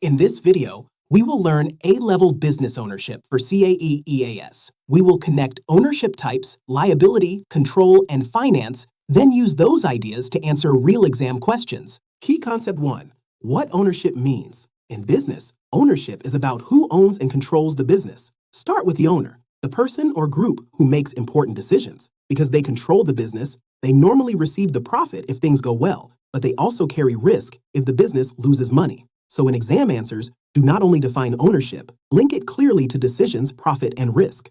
In this video, we will learn A-Level Business Ownership for CAIE EAS. We will connect ownership types, liability, control, and finance, then use those ideas to answer real exam questions. Key Concept 1. What ownership means. In business, ownership is about who owns and controls the business. Start with the owner, the person or group who makes important decisions. Because they control the business, they normally receive the profit if things go well, but they also carry risk if the business loses money. So in exam answers, do not only define ownership, link it clearly to decisions, profit, and risk.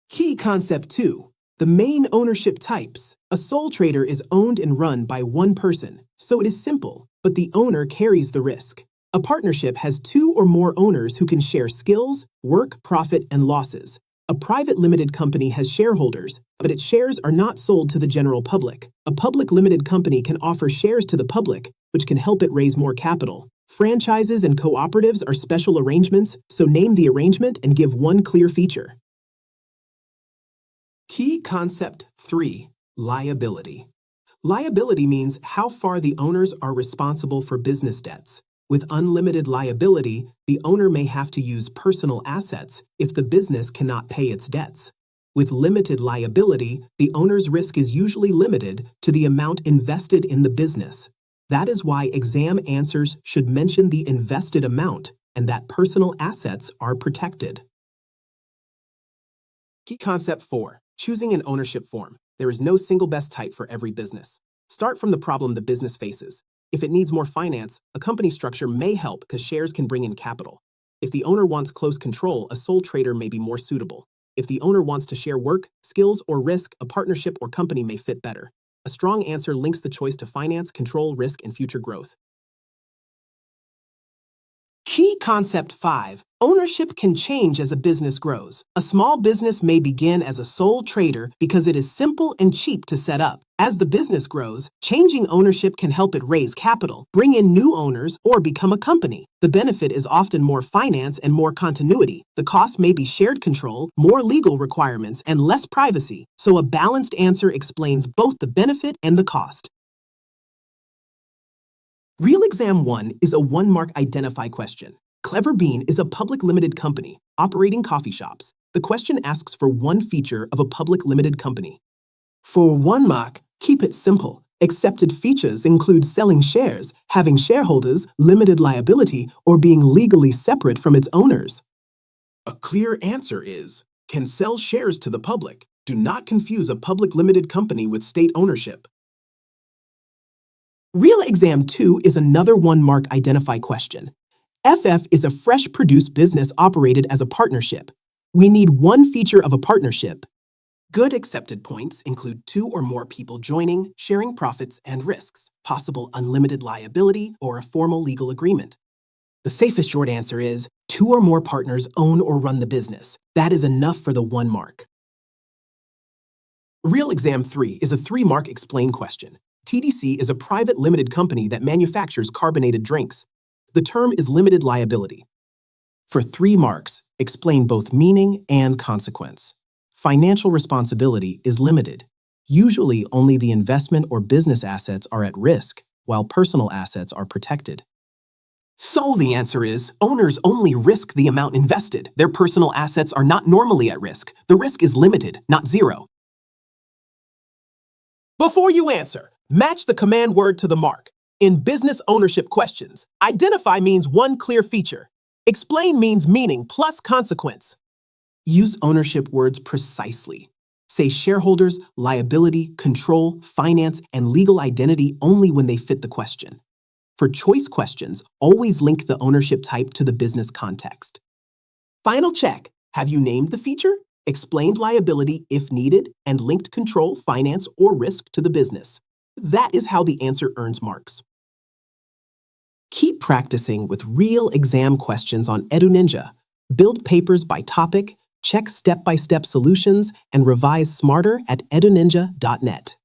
Key Concept 2. The main ownership types. A sole trader is owned and run by one person, so it is simple, but the owner carries the risk. A partnership has two or more owners who can share skills, work, profit, and losses. A private limited company has shareholders, but its shares are not sold to the general public. A public limited company can offer shares to the public, which can help it raise more capital. Franchises and cooperatives are special arrangements, so name the arrangement and give one clear feature. Key Concept 3. Liability. Liability means how far the owners are responsible for business debts. With unlimited liability, the owner may have to use personal assets if the business cannot pay its debts. With limited liability, the owner's risk is usually limited to the amount invested in the business. That is why exam answers should mention the invested amount and that personal assets are protected. Key Concept 4. Choosing an ownership form. There is no single best type for every business. Start from the problem the business faces. If it needs more finance, a company structure may help because shares can bring in capital. If the owner wants close control, a sole trader may be more suitable. If the owner wants to share work, skills, or risk, a partnership or company may fit better. A strong answer links the choice to finance, control, risk, and future growth. Key Concept 5. Ownership can change as a business grows. A small business may begin as a sole trader because it is simple and cheap to set up. As the business grows, changing ownership can help it raise capital, bring in new owners, or become a company. The benefit is often more finance and more continuity. The cost may be shared control, more legal requirements, and less privacy. So a balanced answer explains both the benefit and the cost. Real Exam 1 is a one-mark identify question. Clever Bean is a public limited company operating coffee shops. The question asks for one feature of a public limited company. For 1 mark, keep it simple. Accepted features include selling shares, having shareholders, limited liability, or being legally separate from its owners. A clear answer is, can sell shares to the public. Do not confuse a public limited company with state ownership. Real Exam 2 is another one-mark identify question. FF is a fresh produce business operated as a partnership. We need one feature of a partnership. Good accepted points include 2 or more people joining, sharing profits and risks, possible unlimited liability, or a formal legal agreement. The safest short answer is 2 or more partners own or run the business. That is enough for the 1 mark. Real Exam 3 is a 3-mark explain question. TDC is a private limited company that manufactures carbonated drinks. The term is limited liability. For 3 marks, explain both meaning and consequence. Financial responsibility is limited. Usually only the investment or business assets are at risk, while personal assets are protected. So the answer is, owners only risk the amount invested. Their personal assets are not normally at risk. The risk is limited, not zero. Before you answer, match the command word to the mark. In business ownership questions, identify means one clear feature. Explain means meaning plus consequence. Use ownership words precisely. Say shareholders, liability, control, finance, and legal identity only when they fit the question. For choice questions, always link the ownership type to the business context. Final check. Have you named the feature, explained liability if needed, and linked control, finance, or risk to the business? That is how the answer earns marks. Keep practicing with real exam questions on EduNinja. Build papers by topic, check step-by-step solutions, and revise smarter at eduninja.net.